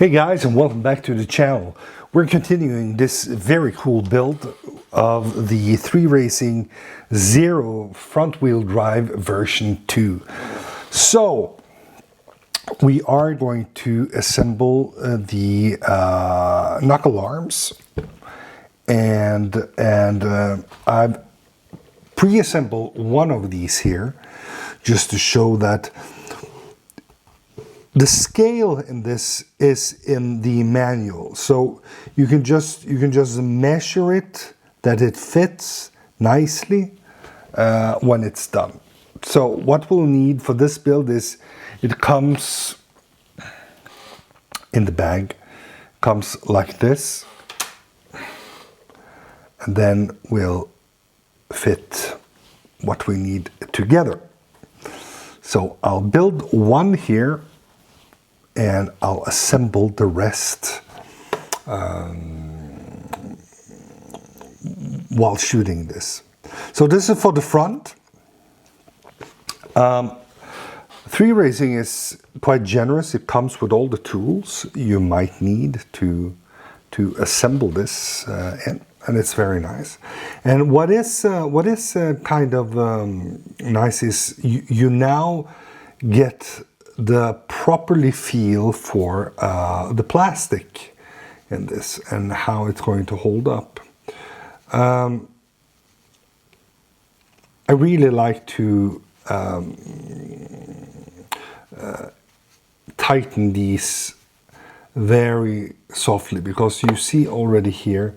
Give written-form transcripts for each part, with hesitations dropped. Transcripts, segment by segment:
Hey guys, and welcome back to the channel. We're continuing this very cool build of the 3Racing Cero front-wheel drive version 2. So we are going to assemble the knuckle arms, and I've pre-assembled one of these here just to show that the scale in this is in the manual, so you can just measure it that it fits nicely when it's done. So what we'll need for this build is it comes in the bag, comes like this, and then we'll fit what we need together. So I'll build one here, and I'll assemble the rest while shooting this. So this is for the front. 3Racing is quite generous. It comes with all the tools you might need to assemble this in, and it's very nice. And what is kind of nice is you now get the properly feel for the plastic in this and how it's going to hold up. I really like to tighten these very softly, because you see already here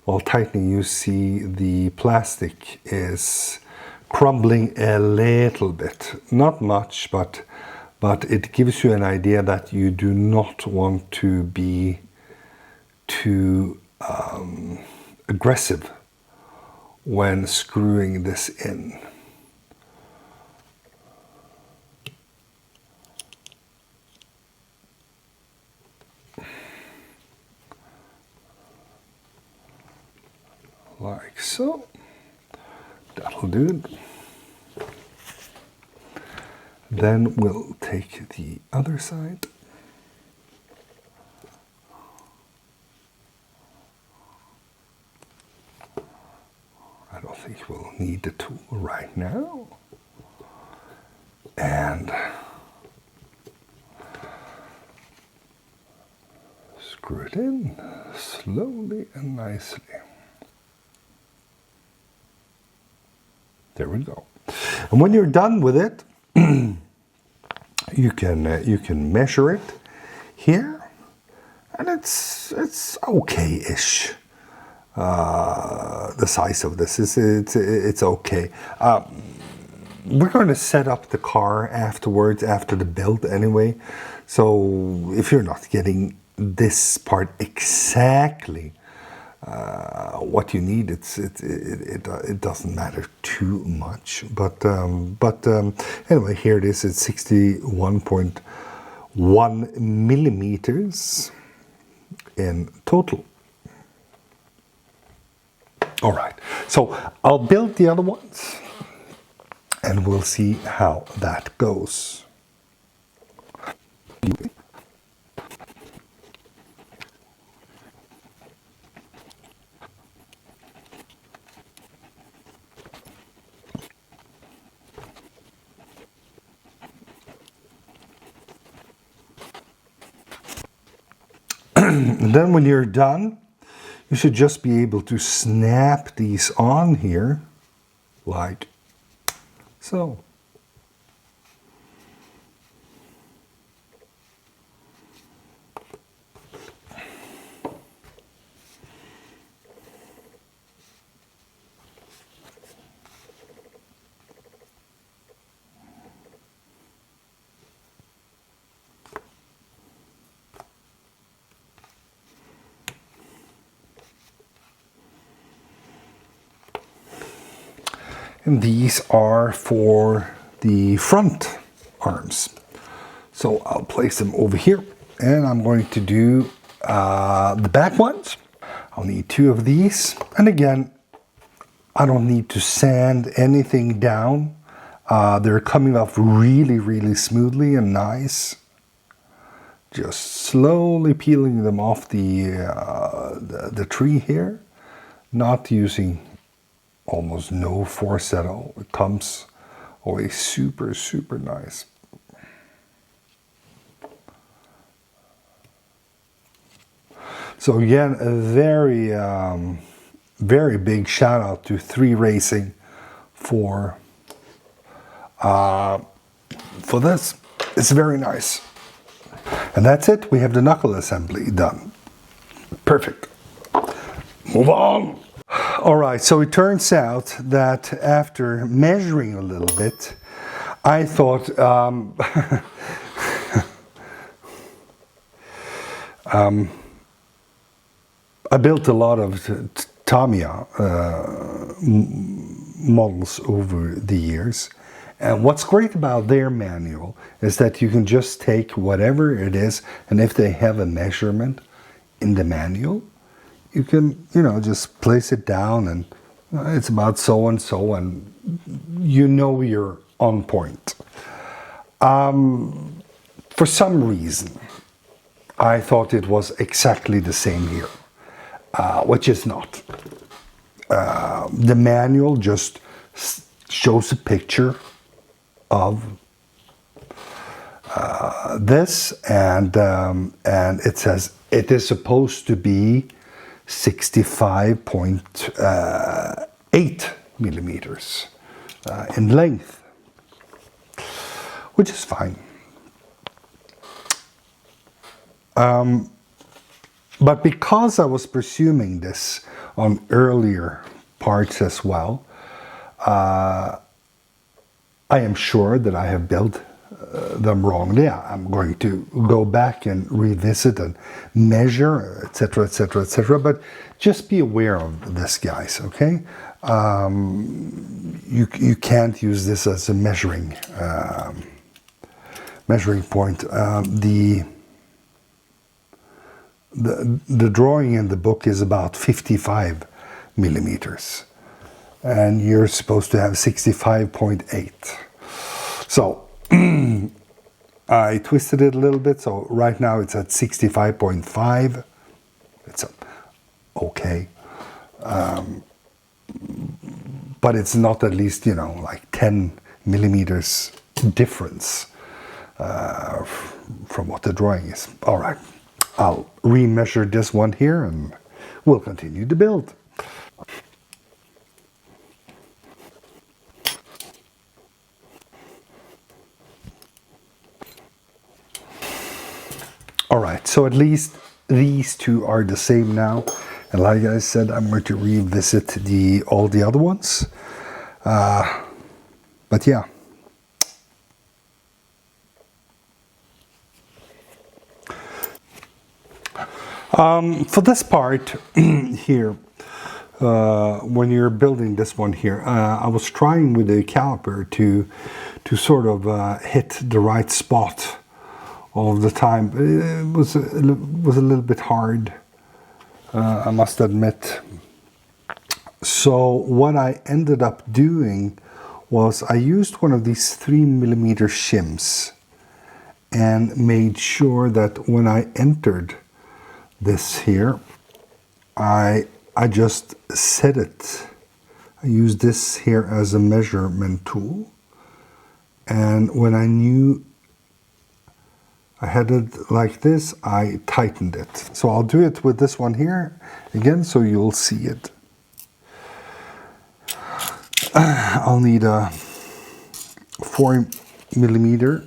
while tightening, you see the plastic is crumbling a little bit, not much, but it gives you an idea that you do not want to be too aggressive when screwing this in. Like so. That'll do it. Then we'll take the other side. I don't think we'll need the tool right now. And screw it in slowly and nicely. There we go. And when you're done with it, you can measure it here, and it's okay-ish. The size of this it's okay. We're going to set up the car afterwards, after the build anyway. So if you're not getting this part exactly what you need, it doesn't matter too much. But anyway, here it is. It's 61.1 millimeters in total. All right, so I'll build the other ones, and we'll see how that goes. And then when you're done, you should just be able to snap these on here, like so. And these are for the front arms. So I'll place them over here, and I'm going to do the back ones. I'll need 2 of these, and again, I don't need to sand anything down. They're coming off really, really smoothly and nice. Just slowly peeling them off the tree here, not using almost no force at all. It comes away super, super nice. So again, a very, very big shout out to 3Racing for this. It's very nice. And that's it. We have the knuckle assembly done. Perfect. Move on. All right, so it turns out that after measuring a little bit, I thought I built a lot of Tamiya models over the years. And what's great about their manual is that you can just take whatever it is, and if they have a measurement in the manual, you can, you know, just place it down and it's about so and so, and you know you're on point. For some reason, I thought it was exactly the same here, which is not. The manual just shows a picture of this, and it says it is supposed to be 65.8 millimeters in length, which is fine. But because I was presuming this on earlier parts as well, I am sure that I have built them wrongly. I'm going to go back and revisit and measure, etc., etc., etc. But just be aware of this, guys. Okay, you can't use this as a measuring point. The drawing in the book is about 55 millimeters. And you're supposed to have 65.8. So I twisted it a little bit. So right now it's at 65.5. It's okay. But it's not at least, you know, like 10 millimeters difference from what the drawing is. All right. I'll remeasure this one here and we'll continue to build. All right, so at least these two are the same now. And like I said, I'm going to revisit all the other ones. But yeah. For this part here, when you're building this one here, I was trying with the caliper to sort of hit the right spot all the time. It was a little bit hard, I must admit. So what I ended up doing was I used one of these 3mm shims and made sure that when I entered this here, I just set it. I used this here as a measurement tool, and when I knew I had it like this, I tightened it. So I'll do it with this one here again, so you'll see it. I'll need a 4mm.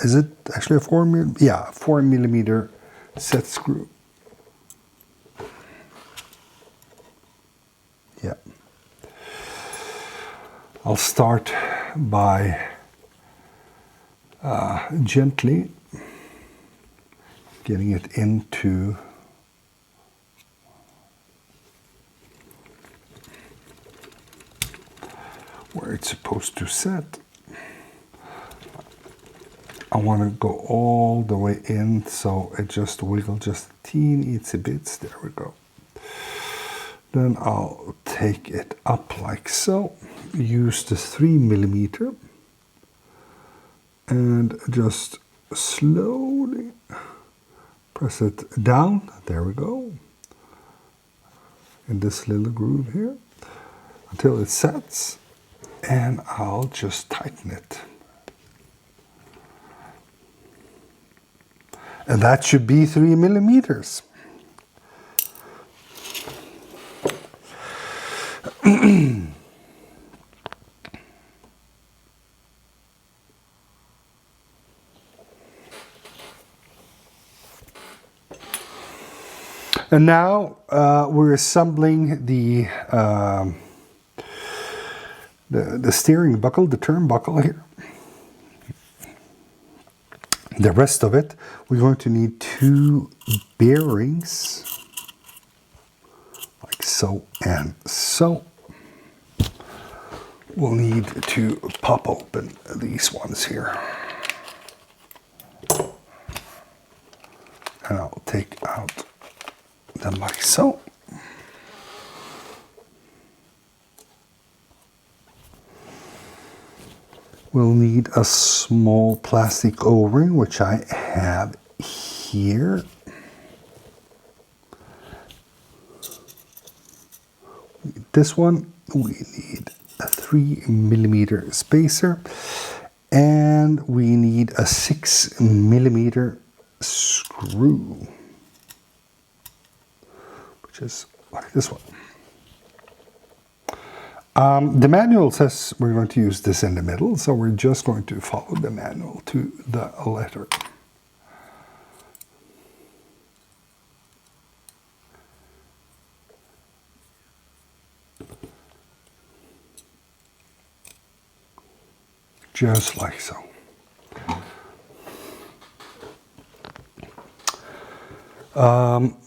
Is it actually a 4mm? Yeah, 4mm set screw. Yeah. I'll start by gently getting it into where it's supposed to set. I want to go all the way in, so it just wiggles just teeny itsy bits. There we go. Then I'll take it up like so. Use the 3mm and just slowly press it down. There we go. In this little groove here until it sets, and I'll just tighten it. And that should be 3 millimeters. And now we're assembling the steering buckle, the turnbuckle here. The rest of it, we're going to need 2 bearings, like so and so. We'll need to pop open these ones here. And I'll take out them like so. We'll need a small plastic O-ring, which I have here. This one, we need a 3 millimeter spacer, and we need a 6 millimeter screw, which is like this one. The manual says we're going to use this in the middle, so we're just going to follow the manual to the letter. Just like so.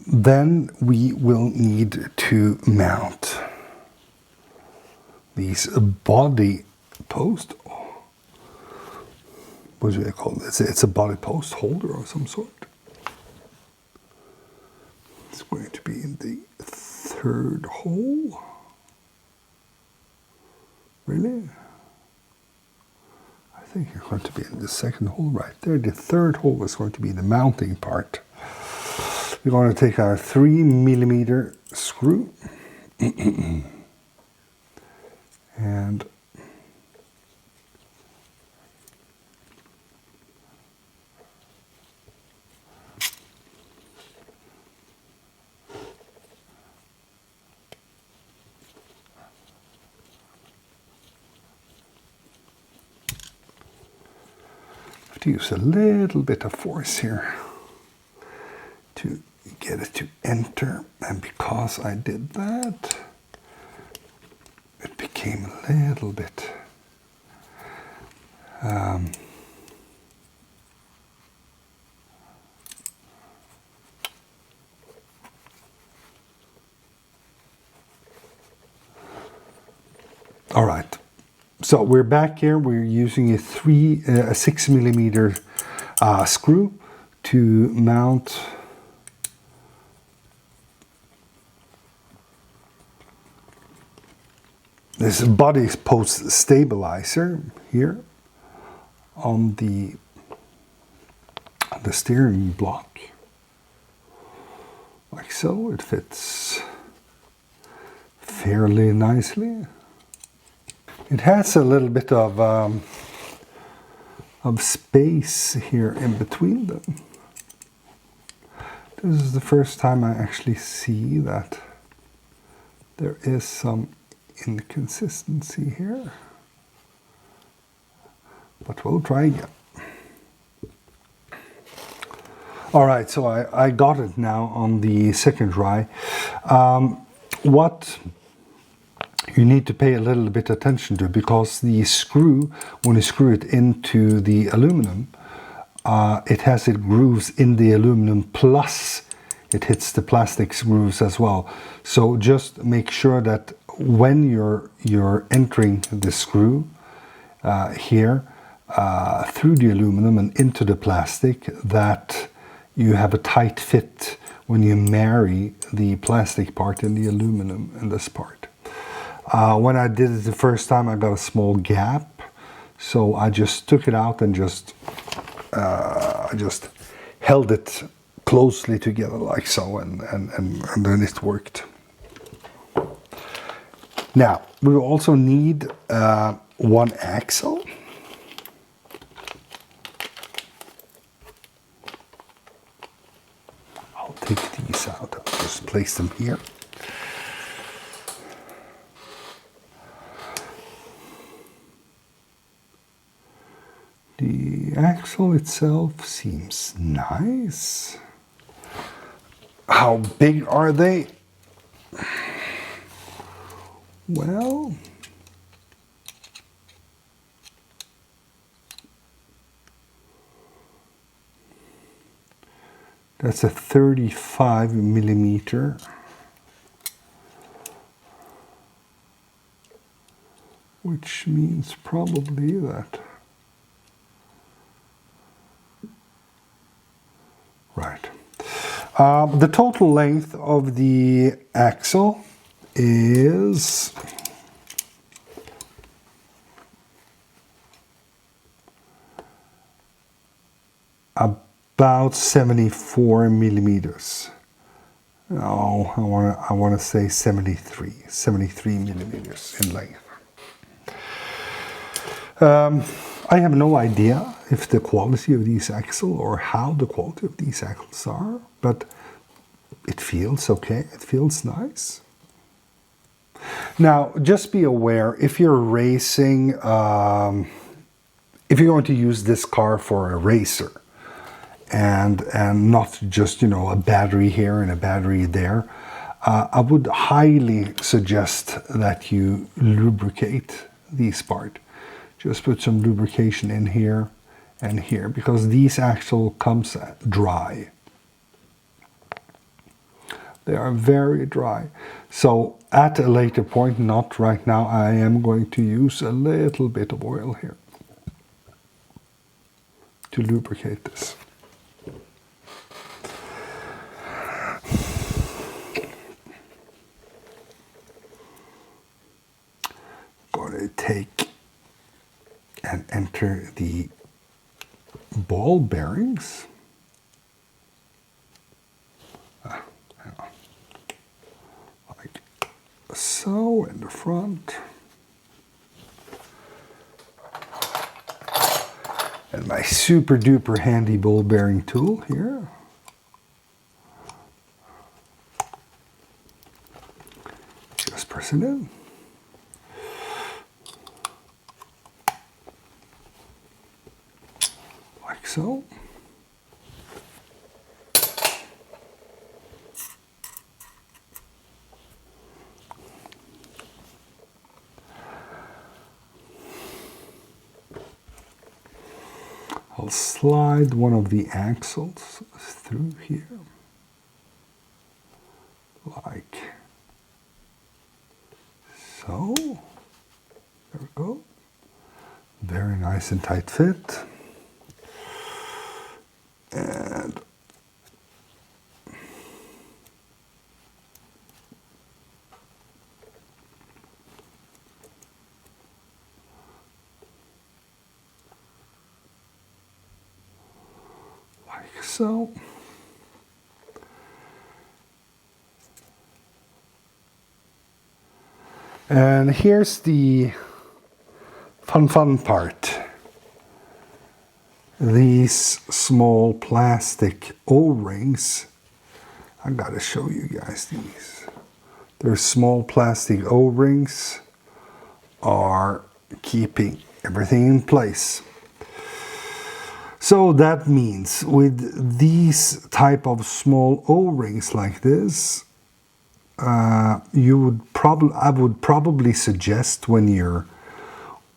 Then we will need to mount these body post. What do they call it? It's a body post holder of some sort. It's going to be in the 3rd hole. Really? I think it's going to be in the 2nd hole right there. The 3rd hole is going to be the mounting part. We're going to take our 3 millimeter screw and have to use a little bit of force here to get it to enter, and because I did that, it became a little bit all right. So we're back here. We're using a 6 millimeter screw to mount this body post stabilizer here on the steering block, like so. It fits fairly nicely. It has a little bit of space here in between them. This is the first time I actually see that there is some inconsistency here, but we'll try again. All right, so I got it now on the second try. What you need to pay a little bit attention to, because the screw, when you screw it into the aluminum, it has its grooves in the aluminum, plus it hits the plastic grooves as well. So just make sure that when you're entering the screw here through the aluminum and into the plastic, that you have a tight fit when you marry the plastic part and the aluminum in this part. When I did it the first time, I got a small gap, So I just took it out and I just held it closely together like so, and then it worked. Now we also need one axle. I'll take these out. I'll just place them here. The axle itself seems nice. How big are they? Well, that's a 35 millimeter. Which means probably that. Right. The total length of the axle is about 74 millimeters. Oh, I want to say 73 millimeters in length. I have no idea if the quality of these axles or how the quality of these axles are, but it feels okay, it feels nice. Now, just be aware, if you're racing, if you're going to use this car for a racer, and not just, you know, a battery here and a battery there, I would highly suggest that you lubricate these parts. Just put some lubrication in here and here, because these axles comes dry. They are very dry. So at a later point, not right now, I am going to use a little bit of oil here to lubricate this. Going to take and enter the ball bearings. Like so in the front. And my super duper handy ball bearing tool here. Just press it in. Like so. I'll slide one of the axles through here, like so. There we go. Very nice and tight fit. And like so. And here's the fun part. These small plastic O-rings, I gotta show you guys these. They're small plastic O-rings are keeping everything in place. So that means with these type of small O-rings like this, I would probably suggest when you're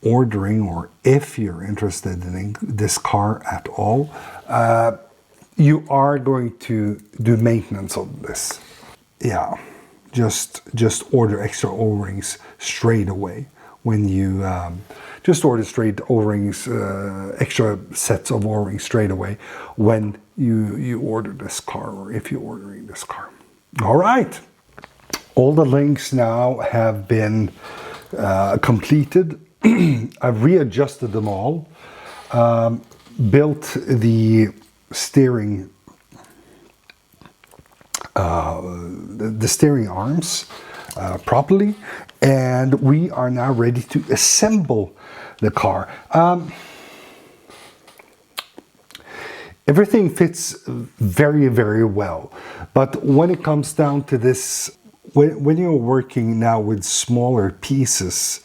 ordering, or if you're interested in this car at all, you are going to do maintenance on this. Yeah, just order extra O-rings straight away. When you just order straight O-rings, extra sets of O-rings straight away when you order this car, or if you're ordering this car. All right, all the links now have been completed I've readjusted them all, built the steering arms properly, and we are now ready to assemble the car. Everything fits very, very well, but when it comes down to this, when you're working now with smaller pieces,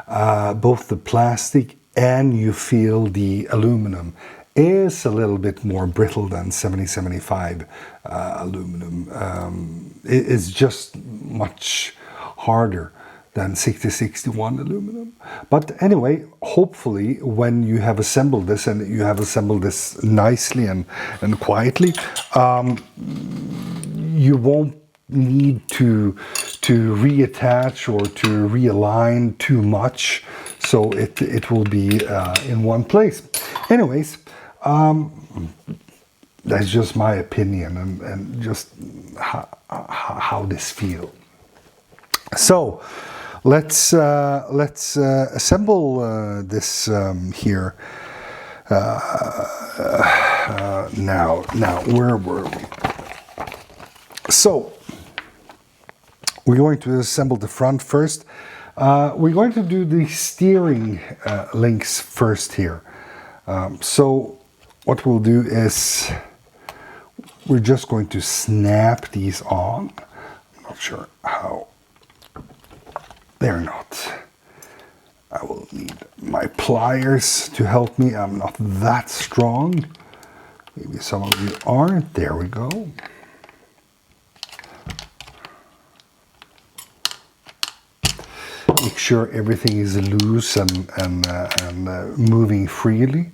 both the plastic and you feel the aluminum is a little bit more brittle than 7075 aluminum. It is just much harder than 6061 aluminum. But anyway, hopefully when you have assembled this, and you have assembled this nicely and quietly, you won't need to reattach or to realign too much, so it will be in one place. Anyways, that's just my opinion and just how this feels. So let's assemble this here. Now where were we? So we're going to assemble the front first. We're going to do the steering links first here. So what we'll do is we're just going to snap these on. I'm not sure how. They're not. I will need my pliers to help me. I'm not that strong. Maybe some of you aren't. There we go. Make sure everything is loose and moving freely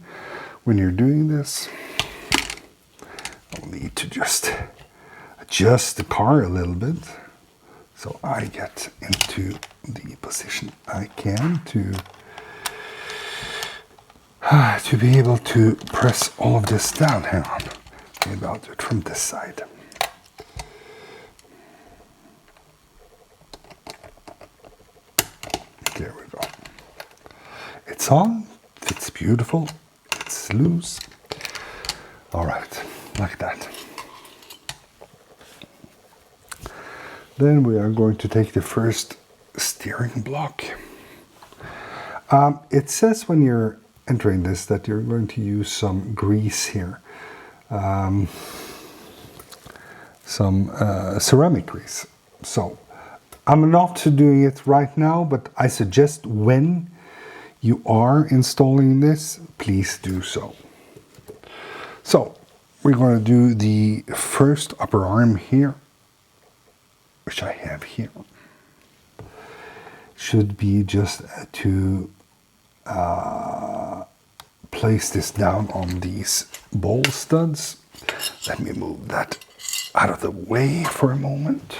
when you're doing this. I'll need to just adjust the car a little bit so I get into the position I can to be able to press all of this down. Hang on, maybe I'll do it from this side. There we go. It's on, it's beautiful, it's loose. All right, like that. Then we are going to take the first steering block. It says when you're entering this that you're going to use some grease here. Some ceramic grease. So I'm not doing it right now, but I suggest when you are installing this, please do so. So we're going to do the first upper arm here, which I have here. Should be just to place this down on these bowl studs. Let me move that out of the way for a moment.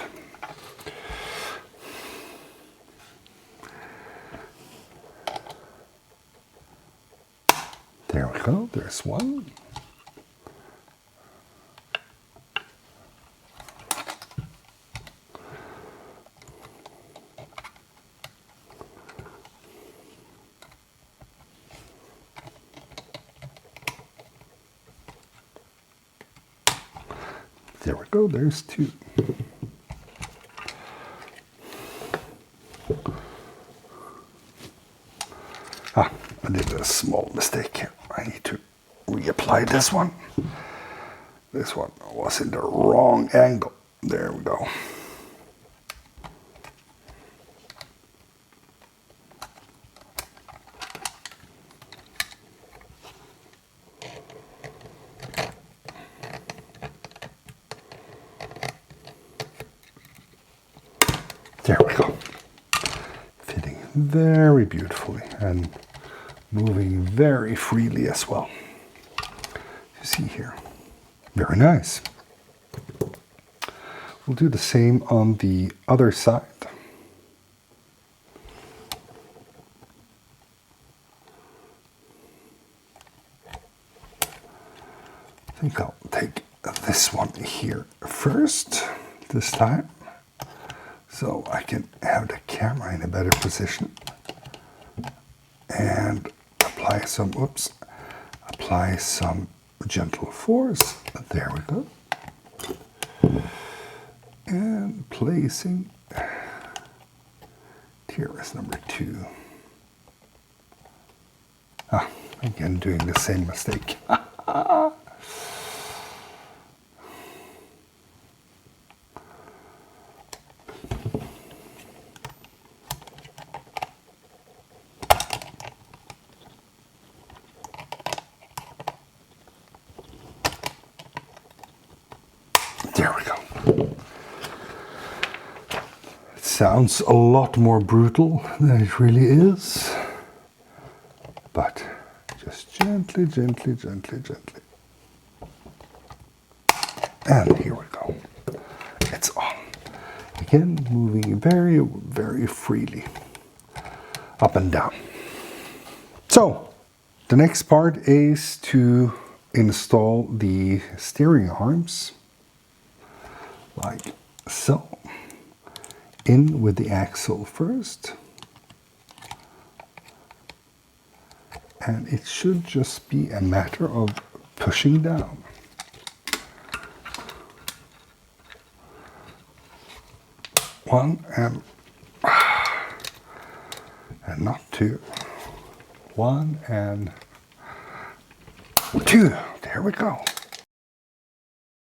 There we go, there's one. There we go, there's two. I did a small mistake here. I need to reapply this one. This one was in the wrong angle. There we go. There we go. Fitting very beautifully and moving very freely as well. You see here. Very nice. We'll do the same on the other side. I think I'll take this one here first, this time, so I can have the camera in a better position. and apply some, apply some gentle force. There we go. And placing TRS number 2. Again, doing the same mistake. There we go. It sounds a lot more brutal than it really is. But just gently, gently, gently, gently. And here we go. It's on. Again, moving very, very freely. Up and down. So, the next part is to install the steering arms. Like so. In with the axle first. And it should just be a matter of pushing down. One and not two. One and two. There we go.